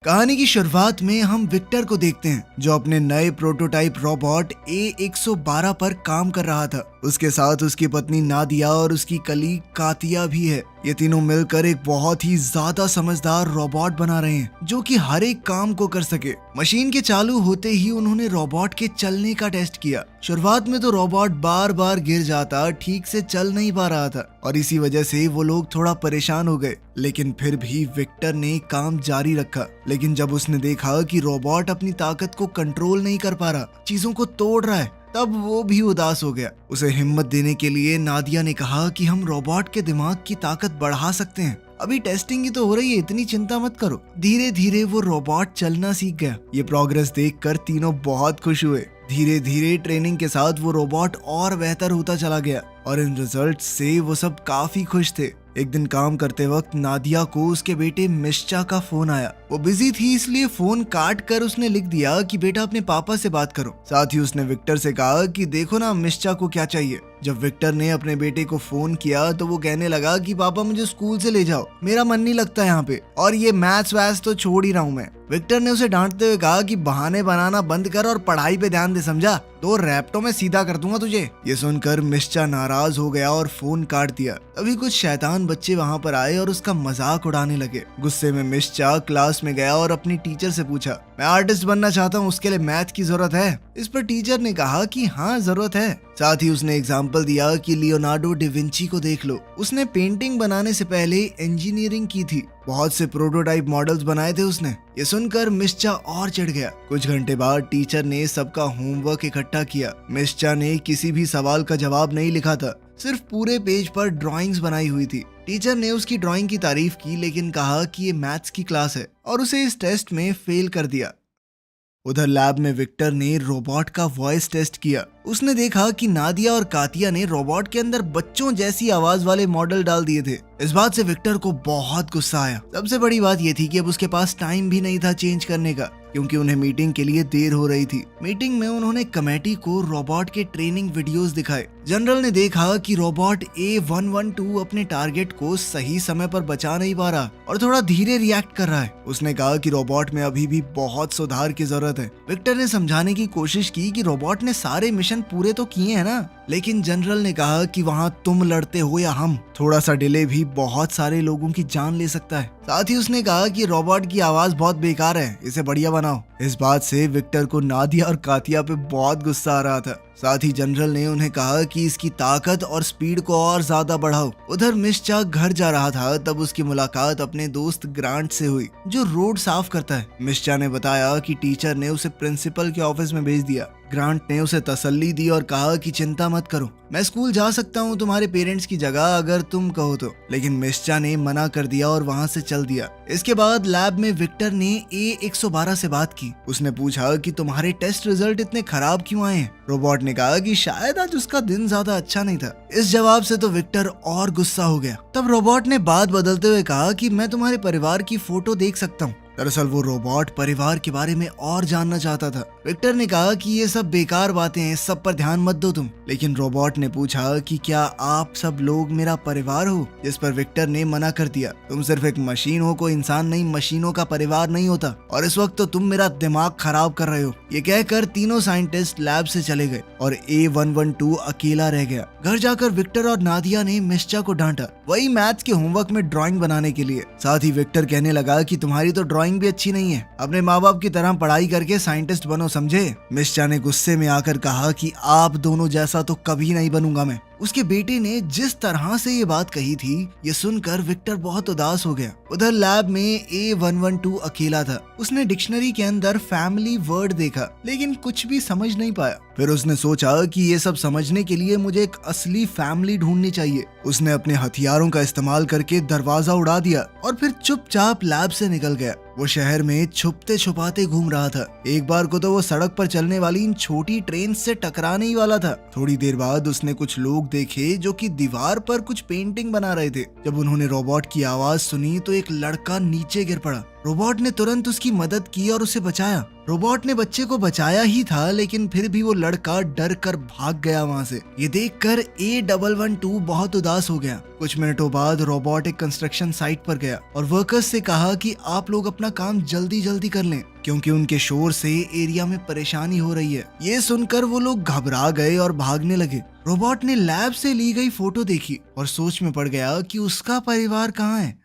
कहानी की शुरुआत में हम विक्टर को देखते हैं जो अपने नए प्रोटोटाइप रोबोट A112 पर काम कर रहा था। उसके साथ उसकी पत्नी नादिया और उसकी कलीग कातिया भी है। ये तीनों मिलकर एक बहुत ही ज्यादा समझदार रोबोट बना रहे हैं जो कि हर एक काम को कर सके। मशीन के चालू होते ही उन्होंने रोबोट के चलने का टेस्ट किया। शुरुआत में तो रोबोट बार बार गिर जाता, ठीक से चल नहीं पा रहा था और इसी वजह से वो लोग थोड़ा परेशान हो गए। लेकिन फिर भी विक्टर ने काम जारी रखा। लेकिन जब उसने देखा कि रोबोट अपनी ताकत को कंट्रोल नहीं कर पा रहा, चीजों को तोड़ रहा है, तब वो भी उदास हो गया। उसे हिम्मत देने के लिए नादिया ने कहा कि हम रोबोट के दिमाग की ताकत बढ़ा सकते हैं। अभी टेस्टिंग ही तो हो रही है, इतनी चिंता मत करो। धीरे धीरे वो रोबोट चलना सीख गया। ये प्रोग्रेस देखकर तीनों बहुत खुश हुए। धीरे धीरे ट्रेनिंग के साथ वो रोबोट और बेहतर होता चला गया और इन रिजल्ट से वो सब काफी खुश थे। एक दिन काम करते वक्त नादिया को उसके बेटे मिश्चा का फोन आया। वो बिजी थी इसलिए फोन काट कर उसने लिख दिया कि बेटा अपने पापा से बात करो। साथ ही उसने विक्टर से कहा कि देखो ना मिश्चा को क्या चाहिए। जब विक्टर ने अपने बेटे को फोन किया तो वो कहने लगा कि पापा मुझे स्कूल से ले जाओ, मेरा मन नहीं लगता यहाँ पे, और ये मैथ्स वैथ्स तो छोड़ ही रहा हूँ मैं। विक्टर ने उसे डांटते हुए कहा कि बहाने बनाना बंद कर और पढ़ाई पे ध्यान दे, समझा? 2 रैप्टों में सीधा कर दूंगा तुझे। ये सुनकर मिश्चा नाराज हो गया और फोन काट दिया। तभी कुछ शैतान बच्चे वहाँ पर आए और उसका मजाक उड़ाने लगे। गुस्से में मिश्चा क्लास में गया और अपनी टीचर से पूछा, मैं आर्टिस्ट बनना चाहता हूँ, उसके लिए मैथ की जरूरत है? इस पर टीचर ने कहा कि हाँ जरूरत है। साथ ही उसने एग्जाम्पल दिया कि लियोनार्डो डिविंची को देख लो, उसने पेंटिंग बनाने से पहले इंजीनियरिंग की थी, बहुत से प्रोटोटाइप मॉडल्स बनाए थे उसने। ये सुनकर मिश्चा और चिढ़ गया। कुछ घंटे बाद टीचर ने सबका होमवर्क इकट्ठा किया। मिश्चा ने किसी भी सवाल का जवाब नहीं लिखा था, सिर्फ पूरे पेज पर ड्राइंग्स बनाई हुई थी। टीचर ने उसकी ड्राइंग की तारीफ की लेकिन कहा कि ये मैथ्स की क्लास है और उसे इस टेस्ट में फेल कर दिया। उधर लैब में विक्टर ने रोबोट का वॉइस टेस्ट किया। उसने देखा कि नादिया और कातिया ने रोबोट के अंदर बच्चों जैसी आवाज वाले मॉडल डाल दिए थे। इस बात से विक्टर को बहुत गुस्सा आया। सबसे बड़ी बात यह थी कि अब उसके पास टाइम भी नहीं था चेंज करने का, क्योंकि उन्हें मीटिंग के लिए देर हो रही थी। मीटिंग में उन्होंने कमेटी को रोबोट के ट्रेनिंग वीडियोस दिखाए। जनरल ने देखा कि रोबोट A112 अपने टारगेट को सही समय पर बचा नहीं पा रहा और थोड़ा धीरे रिएक्ट कर रहा है। उसने कहा कि रोबोट में अभी भी बहुत सुधार की जरूरत है। विक्टर ने समझाने की कोशिश की कि रोबोट ने सारे मिशन पूरे तो किए हैं ना, लेकिन जनरल ने कहा कि वहाँ तुम लड़ते हो या हम, थोड़ा सा डिले भी बहुत सारे लोगों की जान ले सकता है। साथ ही उसने कहा कि रोबोट की आवाज बहुत बेकार है, इसे बढ़िया बनाओ। इस बात से विक्टर को नादिया और कातिया पे बहुत गुस्सा आ रहा था। साथ ही जनरल ने उन्हें कहा कि इसकी ताकत और स्पीड को और ज्यादा बढ़ाओ। उधर मिश्चा घर जा रहा था तब उसकी मुलाकात अपने दोस्त ग्रांट से हुई जो रोड साफ करता है। मिश्चा ने बताया कि टीचर ने उसे प्रिंसिपल के ऑफिस में भेज दिया। ग्रांट ने उसे तसल्ली दी और कहा कि चिंता मत करो, मैं स्कूल जा सकता हूँ तुम्हारे पेरेंट्स की जगह अगर तुम कहो तो। लेकिन मिश्चा ने मना कर दिया और वहाँ से चल दिया। इसके बाद लैब में विक्टर ने A112 से बात की। उसने पूछा कि तुम्हारे टेस्ट रिजल्ट इतने खराब क्यों आए हैं? रोबोट ने कहा कि शायद आज उसका दिन ज्यादा अच्छा नहीं था। इस जवाब से तो विक्टर और गुस्सा हो गया। तब रोबोट ने बात बदलते हुए कहा कि मैं तुम्हारे परिवार की फोटो देख सकता हूँ। दरअसल वो रोबोट परिवार के बारे में और जानना चाहता था। विक्टर ने कहा कि ये सब बेकार बातें हैं, सब पर ध्यान मत दो तुम। लेकिन रोबोट ने पूछा कि क्या आप सब लोग मेरा परिवार हो? जिस पर विक्टर ने मना कर दिया। तुम सिर्फ एक मशीन हो, कोई इंसान नहीं, मशीनों का परिवार नहीं होता, और इस वक्त तो तुम मेरा दिमाग खराब कर रहे हो। ये कहकर तीनों साइंटिस्ट लैब से चले गए और A112 अकेला रह गया। घर जाकर विक्टर और नादिया ने मिश्चा को डांटा, वही मैथ्स के होमवर्क में ड्राइंग बनाने के लिए। साथ ही विक्टर कहने लगा कि तुम्हारी तो ड्राइंग भी अच्छी नहीं है, अपने माँ बाप की तरह पढ़ाई करके साइंटिस्ट बनो, समझे? मिश्चा ने गुस्से में आकर कहा कि आप दोनों जैसा तो कभी नहीं बनूंगा मैं। उसके बेटे ने जिस तरह से ये बात कही थी, ये सुनकर विक्टर बहुत उदास हो गया। उधर लैब में A112 अकेला था। उसने डिक्शनरी के अंदर फैमिली वर्ड देखा लेकिन कुछ भी समझ नहीं पाया। फिर उसने सोचा कि ये सब समझने के लिए मुझे एक असली फैमिली ढूंढनी चाहिए। उसने अपने हथियारों का इस्तेमाल करके दरवाजा उड़ा दिया और फिर चुपचाप लैब से निकल गया। वो शहर में छुपते छुपाते घूम रहा था। एक बार को तो वो सड़क पर चलने वाली इन छोटी ट्रेन से टकराने ही वाला था। थोड़ी देर बाद उसने कुछ लोग देखे जो कि दीवार पर कुछ पेंटिंग बना रहे थे। जब उन्होंने रोबोट की आवाज सुनी तो एक लड़का नीचे गिर पड़ा। रोबोट ने तुरंत उसकी मदद की और उसे बचाया। रोबोट ने बच्चे को बचाया ही था, लेकिन फिर भी वो लड़का डर कर भाग गया वहाँ से। ये देखकर A112 बहुत उदास हो गया। कुछ मिनटों बाद रोबोट एक कंस्ट्रक्शन साइट पर गया और वर्कर्स से कहा कि आप लोग अपना काम जल्दी जल्दी कर लें, क्योंकि उनके शोर से एरिया में परेशानी हो रही है। ये सुनकर वो लोग घबरा गए और भागने लगे। रोबोट ने लैब से ली गई फोटो देखी और सोच में पड़ गया कि उसका परिवार कहाँ है।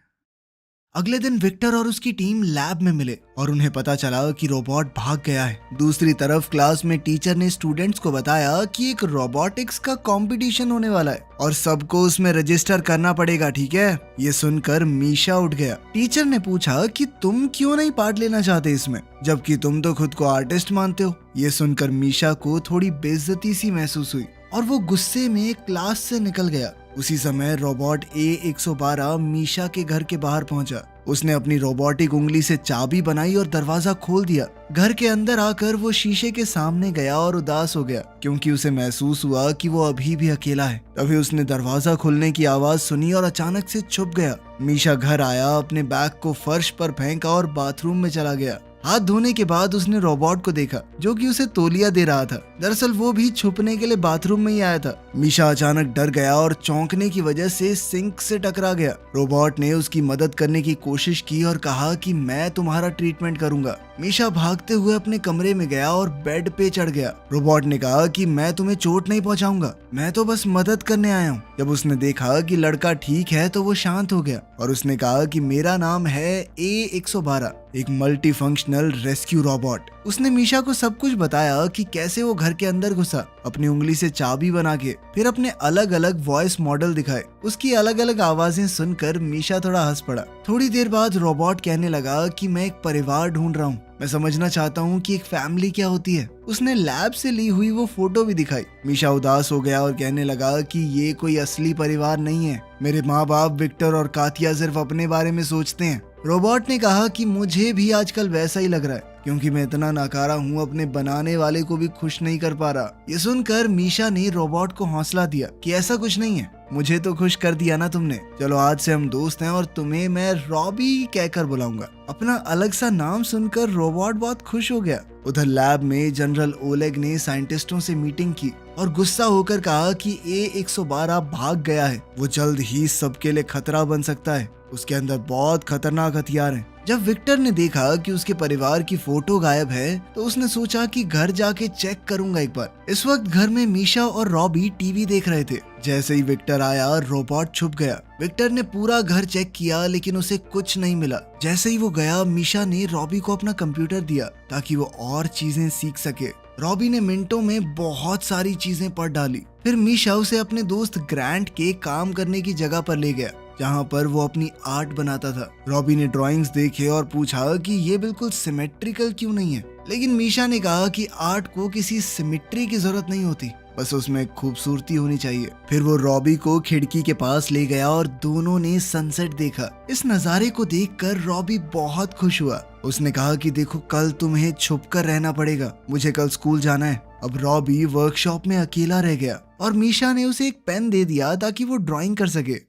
अगले दिन विक्टर और उसकी टीम लैब में मिले और उन्हें पता चला कि रोबोट भाग गया है। दूसरी तरफ क्लास में टीचर ने स्टूडेंट्स को बताया कि एक रोबोटिक्स का कंपटीशन होने वाला है और सबको उसमें रजिस्टर करना पड़ेगा, ठीक है। ये सुनकर मीशा उठ गया। टीचर ने पूछा कि तुम क्यों नहीं पार्ट लेना चाहते इसमें, जबकि तुम तो खुद को आर्टिस्ट मानते हो। ये सुनकर मीशा को थोड़ी बेइज्जती सी महसूस हुई और वो गुस्से में क्लास से निकल गया। उसी समय रोबोट A112 मीशा के घर के बाहर पहुंचा। उसने अपनी रोबोटिक उंगली से चाबी बनाई और दरवाजा खोल दिया। घर के अंदर आकर वो शीशे के सामने गया और उदास हो गया, क्योंकि उसे महसूस हुआ कि वो अभी भी अकेला है। तभी उसने दरवाजा खुलने की आवाज सुनी और अचानक से छुप गया। मीशा घर आया, अपने बैग को फर्श पर फेंका और बाथरूम में चला गया। हाथ धोने के बाद उसने रोबोट को देखा, जो कि उसे तौलिया दे रहा था। दरअसल वो भी छुपने के लिए बाथरूम में ही आया था। मीशा अचानक डर गया और चौंकने की वजह से सिंक से टकरा गया। रोबोट ने उसकी मदद करने की कोशिश की और कहा कि मैं तुम्हारा ट्रीटमेंट करूंगा। मीशा भागते हुए अपने कमरे में गया और बेड पे चढ़ गया। रोबोट ने कहा कि मैं तुम्हें चोट नहीं पहुंचाऊंगा, मैं तो बस मदद करने आया हूँ। जब उसने देखा कि लड़का ठीक है तो वो शांत हो गया और उसने कहा कि मेरा नाम है A112, एक मल्टी फंक्शनल रेस्क्यू रोबोट। उसने मीशा को सब कुछ बताया कि कैसे वो घर के अंदर घुसा, अपनी उंगली से चाबी बना के, फिर अपने अलग अलग वॉइस मॉडल दिखाए। उसकी अलग अलग आवाजें सुनकर मीशा थोड़ा हंस पड़ा। थोड़ी देर बाद रोबोट कहने लगा कि मैं एक परिवार ढूंढ रहा हूँ, मैं समझना चाहता हूँ कि एक फैमिली क्या होती है। उसने लैब से ली हुई वो फोटो भी दिखाई। मीशा उदास हो गया और कहने लगा कि ये कोई असली परिवार नहीं है। मेरे माँ बाप विक्टर और कातिया सिर्फ अपने बारे में सोचते हैं। रोबोट ने कहा कि मुझे भी आजकल वैसा ही लग रहा है, क्योंकि मैं इतना नाकारा हूँ, अपने बनाने वाले को भी खुश नहीं कर पा रहा। ये सुनकर मीशा ने रोबोट को हौसला दिया कि ऐसा कुछ नहीं है, मुझे तो खुश कर दिया ना तुमने। चलो आज से हम दोस्त हैं और तुम्हें मैं रॉबी कहकर बुलाऊंगा। अपना अलग सा नाम सुनकर रोबोट बहुत खुश हो गया। उधर लैब में जनरल ओलेग ने साइंटिस्टों से मीटिंग की और गुस्सा होकर कहा कि A112 भाग गया है, वो जल्द ही सबके लिए खतरा बन सकता है, उसके अंदर बहुत खतरनाक हथियार हैं। जब विक्टर ने देखा कि उसके परिवार की फोटो गायब है तो उसने सोचा कि घर जाके चेक करूंगा एक बार। इस वक्त घर में मीशा और रॉबी टीवी देख रहे थे। जैसे ही विक्टर आया, रोबोट छुप गया। विक्टर ने पूरा घर चेक किया, लेकिन उसे कुछ नहीं मिला। जैसे ही वो गया, मीशा ने रॉबी को अपना कंप्यूटर दिया ताकि वो और चीजें सीख सके। रॉबी ने मिनटों में बहुत सारी चीजें पढ़ डाली। फिर मीशा उसे अपने दोस्त ग्रैंट के काम करने की जगह पर ले गया, जहाँ पर वो अपनी आर्ट बनाता था। रॉबी ने ड्राइंग्स देखे और पूछा कि ये बिल्कुल सिमेट्रिकल क्यों नहीं है, लेकिन मीशा ने कहा कि आर्ट को किसी सिमेट्री की जरूरत नहीं होती, बस उसमें खूबसूरती होनी चाहिए। फिर वो रॉबी को खिड़की के पास ले गया और दोनों ने सनसेट देखा। इस नज़ारे को देखकर रॉबी बहुत खुश हुआ। उसने कहा कि देखो, कल तुम्हें छुपकर रहना पड़ेगा, मुझे कल स्कूल जाना है। अब रॉबी वर्कशॉप में अकेला रह गया और मीशा ने उसे एक पेन दे दिया ताकि वो ड्राइंग कर सके।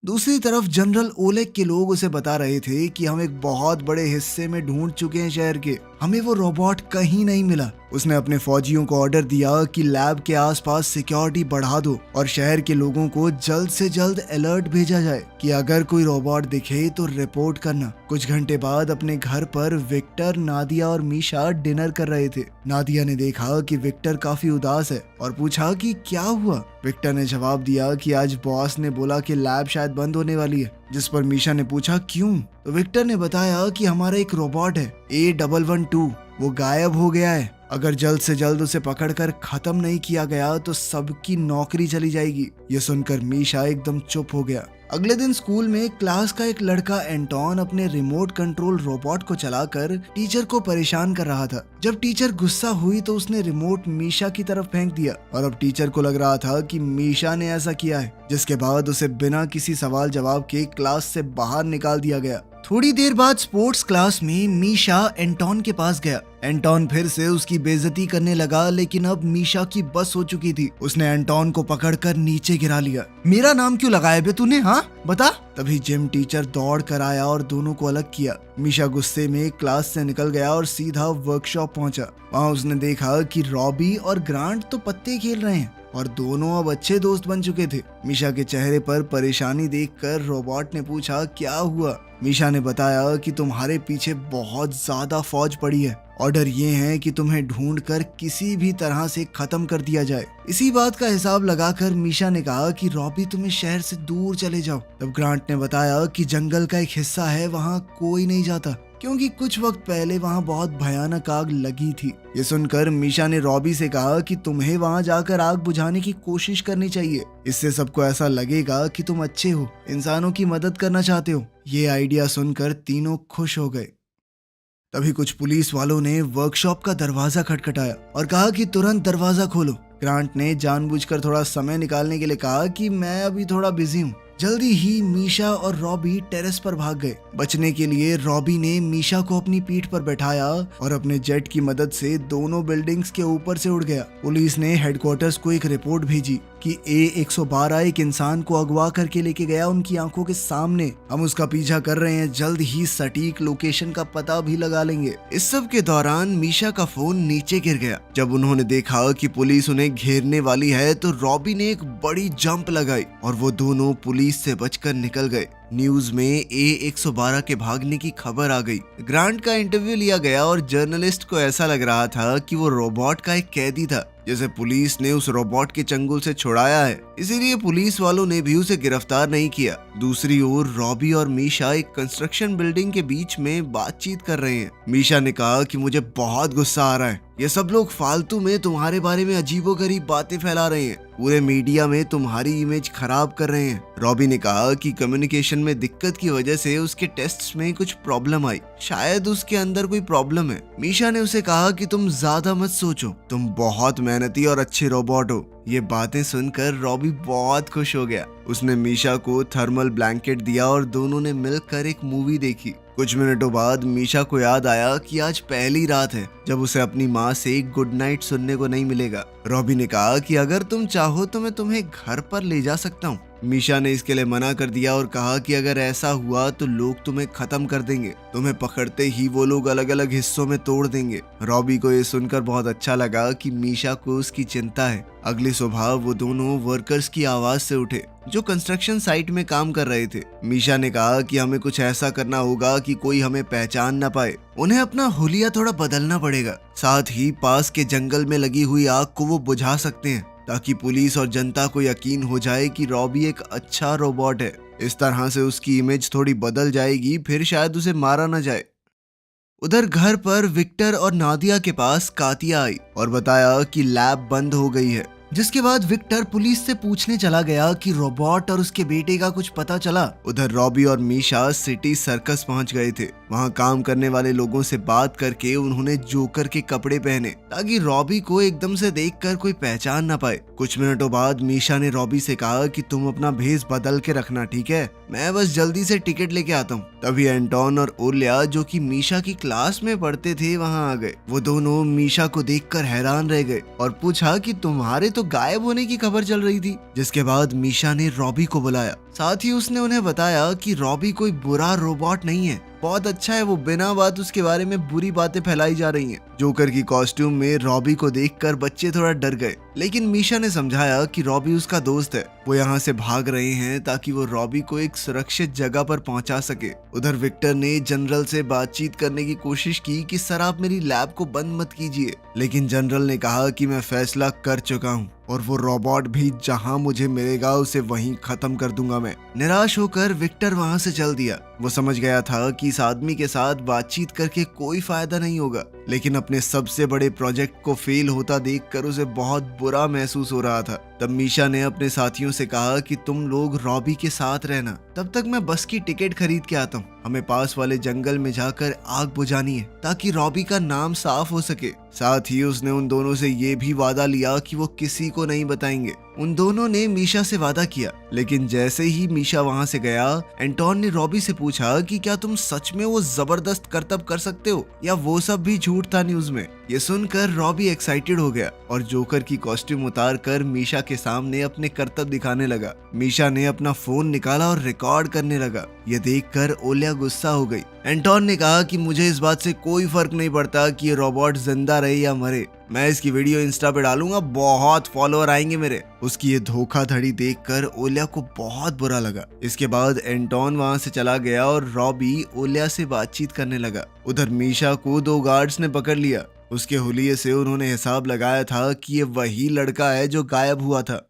दूसरी तरफ जनरल ओलेग के लोग उसे बता रहे थे कि हम एक बहुत बड़े हिस्से में ढूंढ चुके हैं शहर के, हमें वो रोबोट कहीं नहीं मिला। उसने अपने फौजियों को ऑर्डर दिया कि लैब के आसपास सिक्योरिटी बढ़ा दो और शहर के लोगों को जल्द से जल्द अलर्ट भेजा जाए कि अगर कोई रोबोट दिखे तो रिपोर्ट करना। कुछ घंटे बाद अपने घर पर विक्टर, नादिया और मीशा डिनर कर रहे थे। नादिया ने देखा कि विक्टर काफी उदास है और पूछा कि क्या हुआ। विक्टर ने जवाब दिया कि आज बॉस ने बोला कि लैब शायद बंद होने वाली है, जिस पर मीशा ने पूछा क्यों। तो विक्टर ने बताया कि हमारा एक रोबोट है A112, वो गायब हो गया है। अगर जल्द से जल्द उसे पकड़कर खत्म नहीं किया गया तो सबकी नौकरी चली जाएगी। ये सुनकर मीशा एकदम चुप हो गया। अगले दिन स्कूल में क्लास का एक लड़का एंटोन अपने रिमोट कंट्रोल रोबोट को चलाकर टीचर को परेशान कर रहा था। जब टीचर गुस्सा हुई तो उसने रिमोट मीशा की तरफ फेंक दिया और अब टीचर को लग रहा था कि मीशा ने ऐसा किया है, जिसके बाद उसे बिना किसी सवाल जवाब के क्लास से बाहर निकाल दिया गया। थोड़ी देर बाद स्पोर्ट्स क्लास में मीशा एंटोन के पास गया। एंटोन फिर से उसकी बेइज्जती करने लगा, लेकिन अब मीशा की बस हो चुकी थी। उसने एंटोन को पकड़कर नीचे गिरा लिया। मेरा नाम क्यों लगाया बे तूने, हाँ बता। तभी जिम टीचर दौड़ कर आया और दोनों को अलग किया। मीशा गुस्से में क्लास से निकल गया और सीधा वर्कशॉप पहुंचा। वहाँ उसने देखा कि रॉबी और ग्रांट तो पत्ते खेल रहे हैं और दोनों अब अच्छे दोस्त बन चुके थे। मीशा के चेहरे पर परेशानी देखकर रोबोट ने पूछा, क्या हुआ? मीशा ने बताया कि तुम्हारे पीछे बहुत ज्यादा फौज पड़ी है। ऑर्डर ये है कि तुम्हें ढूंढकर किसी भी तरह से खत्म कर दिया जाए। इसी बात का हिसाब लगाकर मीशा ने कहा कि रॉबी तुम्हें शहर से दूर चले जाओ। तब ग्रांट ने बताया कि जंगल का एक हिस्सा है, वहाँ कोई नहीं जाता क्योंकि कुछ वक्त पहले वहाँ बहुत भयानक आग लगी थी। ये सुनकर मीशा ने रॉबी से कहा कि तुम्हें वहाँ जाकर आग बुझाने की कोशिश करनी चाहिए। इससे सबको ऐसा लगेगा कि तुम अच्छे हो, इंसानों की मदद करना चाहते हो। ये आइडिया सुनकर तीनों खुश हो गए। तभी कुछ पुलिस वालों ने वर्कशॉप का दरवाजा खटखटाया और कहा कि तुरंत दरवाजा खोलो। ग्रांट ने जानबूझकर थोड़ा समय निकालने के लिए कहा कि मैं अभी थोड़ा बिजी हूँ। जल्दी ही मीशा और रॉबी टेरेस पर भाग गए। बचने के लिए रॉबी ने मीशा को अपनी पीठ पर बैठाया और अपने जेट की मदद से दोनों बिल्डिंग्स के ऊपर से उड़ गया। पुलिस ने हेडक्वार्टर्स को एक रिपोर्ट भेजी कि A112 एक इंसान को अगवा करके लेके गया उनकी आंखों के सामने। हम उसका पीछा कर रहे हैं, जल्द ही सटीक लोकेशन का पता भी लगा लेंगे। इस सब के दौरान मीशा का फोन नीचे गिर गया। जब उन्होंने देखा कि पुलिस उन्हें घेरने वाली है तो रॉबी ने एक बड़ी जंप लगाई और वो दोनों पुलिस से बचकर निकल गए। न्यूज में A112 के भागने की खबर आ गई। ग्रांट का इंटरव्यू लिया गया और जर्नलिस्ट को ऐसा लग रहा था कि वो रोबोट का एक कैदी था, जैसे पुलिस ने उस रोबोट के चंगुल से छुड़ाया है, इसीलिए पुलिस वालों ने भी उसे गिरफ्तार नहीं किया। दूसरी ओर रॉबी और मीशा एक कंस्ट्रक्शन बिल्डिंग के बीच में बातचीत कर रहे हैं। मीशा ने कहा कि मुझे बहुत गुस्सा आ रहा है, ये सब लोग फालतू में तुम्हारे बारे में अजीबोगरीब बातें फैला रहे हैं, पूरे मीडिया में तुम्हारी इमेज खराब कर रहे हैं। रॉबी ने कहा कि कम्युनिकेशन में दिक्कत की वजह से उसके टेस्ट्स में कुछ प्रॉब्लम आई, शायद उसके अंदर कोई प्रॉब्लम है। मीशा ने उसे कहा कि तुम ज्यादा मत सोचो, तुम बहुत मेहनती और अच्छे रोबोट हो। ये बातें सुनकर रॉबी बहुत खुश हो गया। उसने मीशा को थर्मल ब्लैंकेट दिया और दोनों ने मिलकर एक मूवी देखी। कुछ मिनटों बाद मीशा को याद आया कि आज पहली रात है जब उसे अपनी माँ से गुड नाइट सुनने को नहीं मिलेगा। रॉबी ने कहा कि अगर तुम चाहो तो मैं तुम्हें घर पर ले जा सकता हूँ। मीशा ने इसके लिए मना कर दिया और कहा कि अगर ऐसा हुआ तो लोग तुम्हें खत्म कर देंगे, तुम्हें पकड़ते ही वो लोग अलग अलग हिस्सों में तोड़ देंगे। रॉबी को ये सुनकर बहुत अच्छा लगा कि मीशा को उसकी चिंता है। अगली सुबह वो दोनों वर्कर्स की आवाज से उठे जो कंस्ट्रक्शन साइट में काम कर रहे थे। मीशा ने कहा कि हमें कुछ ऐसा करना होगा कि कोई हमें पहचान न पाए। उन्हें अपना हुलिया थोड़ा बदलना पड़ेगा, साथ ही पास के जंगल में लगी हुई आग को वो बुझा सकते हैं ताकि पुलिस और जनता को यकीन हो जाए कि रॉबी एक अच्छा रोबोट है। इस तरह से उसकी इमेज थोड़ी बदल जाएगी, फिर शायद उसे मारा न जाए। उधर घर पर विक्टर और नादिया के पास कातिया आई और बताया कि लैब बंद हो गई है, जिसके बाद विक्टर पुलिस से पूछने चला गया कि रोबोट और उसके बेटे का कुछ पता चला। उधर रॉबी और मीशा सिटी सर्कस पहुंच गए थे। वहां काम करने वाले लोगों से बात करके उन्होंने जोकर के कपड़े पहने ताकि रॉबी को एकदम से देखकर कोई पहचान ना पाए। कुछ मिनटों बाद मीशा ने रॉबी से कहा कि तुम अपना भेस बदल के रखना, ठीक है? मैं बस जल्दी से टिकट लेके आता हूँ। तभी एंटोन और ओलिया जो कि मीशा की क्लास में पढ़ते थे वहाँ आ गए। वो दोनों मीशा को देखकर हैरान रह गए और पूछा कि तुम्हारे तो गायब होने की खबर चल रही थी। जिसके बाद मीशा ने रॉबी को बुलाया, साथ ही उसने उन्हें बताया कि रॉबी कोई बुरा रोबोट नहीं है, बहुत अच्छा है। वो बिना बात उसके बारे में बुरी बातें फैलाई जा रही हैं। जोकर की कॉस्ट्यूम में रॉबी को देखकर बच्चे थोड़ा डर गए, लेकिन मीशा ने समझाया कि रॉबी उसका दोस्त है, वो यहाँ से भाग रहे हैं ताकि वो रॉबी को एक सुरक्षित जगह पर पहुंचा सके। उधर विक्टर ने जनरल से बातचीत करने की कोशिश की कि सर आप मेरी लैब को बंद मत कीजिए, लेकिन जनरल ने कहा कि मैं फैसला कर चुका हूँ और वो रोबोट भी जहां मुझे मिलेगा उसे वहीं खत्म कर दूंगा मैं। निराश होकर विक्टर वहां से चल दिया। वो समझ गया था कि इस आदमी के साथ बातचीत करके कोई फायदा नहीं होगा, लेकिन अपने सबसे बड़े प्रोजेक्ट को फेल होता देखकर उसे बहुत बुरा महसूस हो रहा था। तब मीशा ने अपने साथियों से कहा कि तुम लोग रॉबी के साथ रहना, तब तक मैं बस की टिकट खरीद के आता हूँ। हमें पास वाले जंगल में जाकर आग बुझानी है ताकि रॉबी का नाम साफ हो सके। साथ ही उसने उन दोनों से ये भी वादा लिया कि वो किसी को नहीं बताएंगे। उन दोनों ने मीशा से वादा किया, लेकिन जैसे ही मीशा वहां से गया, एंटोन ने रॉबी से पूछा कि क्या तुम सच में वो जबरदस्त करतब कर सकते हो या वो सब भी झूठ था न्यूज में। ये सुनकर रॉबी एक्साइटेड हो गया और जोकर की कॉस्ट्यूम उतार कर मीशा के सामने अपने करतब दिखाने लगा। मीशा ने अपना फोन निकाला और रिकॉर्ड करने लगा। ये देखकर ओलिया गुस्सा हो गई। एंटोन ने कहा कि मुझे इस बात से कोई फर्क नहीं पड़ता कि ये रोबोट जिंदा रहे या मरे, मैं इसकी वीडियो इंस्टा पे डालूंगा, बहुत फॉलोअर आएंगे मेरे। उसकी ये धोखाधड़ी देखकर ओलिया को बहुत बुरा लगा। इसके बाद एंटोन वहां से चला गया और रॉबी ओलिया से बातचीत करने लगा। उधर मीशा को 2 गार्ड्स ने पकड़ लिया। उसके हुलिये से उन्होंने हिसाब लगाया था कि ये वही लड़का है जो गायब हुआ था।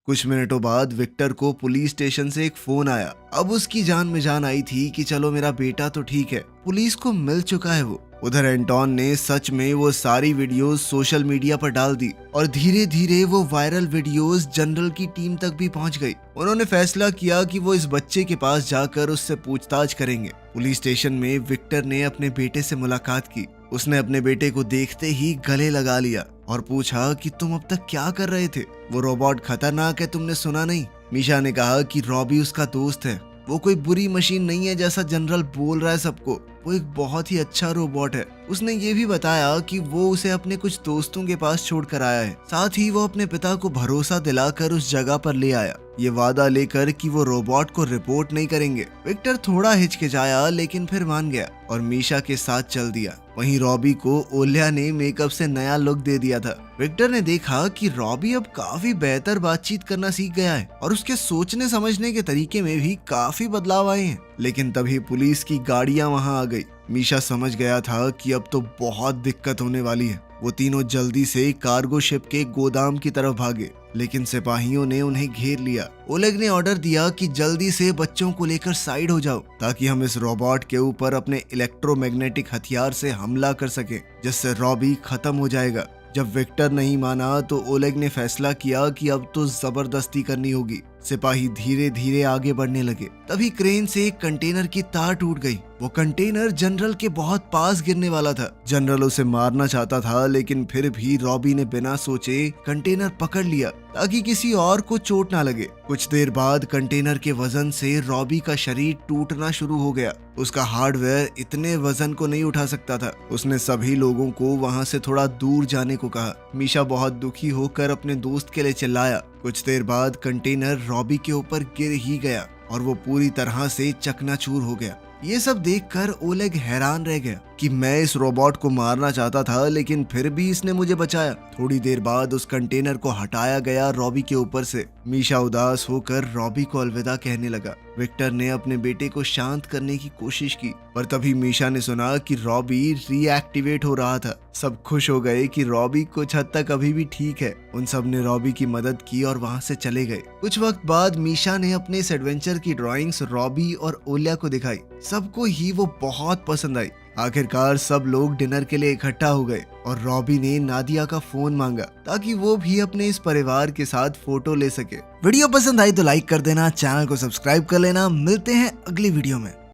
कुछ मिनटों बाद विक्टर को पुलिस स्टेशन से एक फोन आया। अब उसकी जान में जान आई थी कि चलो मेरा बेटा तो ठीक है, पुलिस को मिल चुका है वो। उधर एंटोन ने सच में वो सारी वीडियोस सोशल मीडिया पर डाल दी और धीरे धीरे वो वायरल वीडियोस जनरल की टीम तक भी पहुंच गई। उन्होंने फैसला किया कि वो इस बच्चे के पास जाकर उससे पूछताछ करेंगे। पुलिस स्टेशन में विक्टर ने अपने बेटे से मुलाकात की। उसने अपने बेटे को देखते ही गले लगा लिया और पूछा कि तुम अब तक क्या कर रहे थे? वो रोबोट खतरनाक है, तुमने सुना नहीं? मीशा ने कहा कि रॉबी उसका दोस्त है, वो कोई बुरी मशीन नहीं है जैसा जनरल बोल रहा है सबको, वो एक बहुत ही अच्छा रोबोट है। उसने ये भी बताया कि वो उसे अपने कुछ दोस्तों के पास छोड़कर आया है। साथ ही वो अपने पिता को भरोसा दिलाकर उस जगह पर ले आया, ये वादा लेकर कि वो रोबोट को रिपोर्ट नहीं करेंगे। विक्टर थोड़ा हिचकिचाया लेकिन फिर मान गया और मीशा के साथ चल दिया। वहीं रॉबी को ओलिया ने मेकअप से नया लुक दे दिया था। विक्टर ने देखा कि रॉबी अब काफी बेहतर बातचीत करना सीख गया है और उसके सोचने समझने के तरीके में भी काफी बदलाव आए हैं। लेकिन तभी पुलिस की गाड़ियां वहां आ गई। मीशा समझ गया था कि अब तो बहुत दिक्कत होने वाली है। वो तीनों जल्दी से कार्गो शिप के गोदाम की तरफ भागे, लेकिन सिपाहियों ने उन्हें घेर लिया। ओलेग ने ऑर्डर दिया कि जल्दी से बच्चों को लेकर साइड हो जाओ ताकि हम इस रोबोट के ऊपर अपने इलेक्ट्रोमैग्नेटिक हथियार से हमला कर सकें, जिससे रॉबी खत्म हो जाएगा। जब विक्टर नहीं माना तो ओलेग ने फैसला किया कि अब तो जबरदस्ती करनी होगी। सिपाही धीरे धीरे आगे बढ़ने लगे। तभी क्रेन से एक कंटेनर की तार टूट गई। वो कंटेनर जनरल के बहुत पास गिरने वाला था। जनरल उसे मारना चाहता था, लेकिन फिर भी रॉबी ने बिना सोचे कंटेनर पकड़ लिया ताकि किसी और को चोट ना लगे। कुछ देर बाद कंटेनर के वजन से रॉबी का शरीर टूटना शुरू हो गया। उसका हार्डवेयर इतने वजन को नहीं उठा सकता था। उसने सभी लोगों को वहां से थोड़ा दूर जाने को कहा। मीशा बहुत दुखी होकर अपने दोस्त के लिए चिल्लाया। कुछ देर बाद कंटेनर रॉबी के ऊपर गिर ही गया और वो पूरी तरह से चकनाचूर हो गया। ये सब देखकर ओलेग हैरान रह गया कि मैं इस रोबोट को मारना चाहता था, लेकिन फिर भी इसने मुझे बचाया। थोड़ी देर बाद उस कंटेनर को हटाया गया रॉबी के ऊपर से। मीशा उदास होकर रॉबी को अलविदा कहने लगा। विक्टर ने अपने बेटे को शांत करने की कोशिश की, पर तभी मीशा ने सुना कि रॉबी रीएक्टिवेट हो रहा था। सब खुश हो गए कि रॉबी कुछ हद तक अभी भी ठीक है। उन सब ने रॉबी की मदद की और वहां से चले गए। कुछ वक्त बाद मीशा ने अपने इस एडवेंचर की ड्राइंग्स रॉबी और ओलिया को दिखाई। सबको ही वो बहुत पसंद आई। आखिरकार सब लोग डिनर के लिए इकट्ठा हो गए और रॉबी ने नादिया का फोन मांगा ताकि वो भी अपने इस परिवार के साथ फोटो ले सके। वीडियो पसंद आई तो लाइक कर देना, चैनल को सब्सक्राइब कर लेना। मिलते हैं अगली वीडियो में।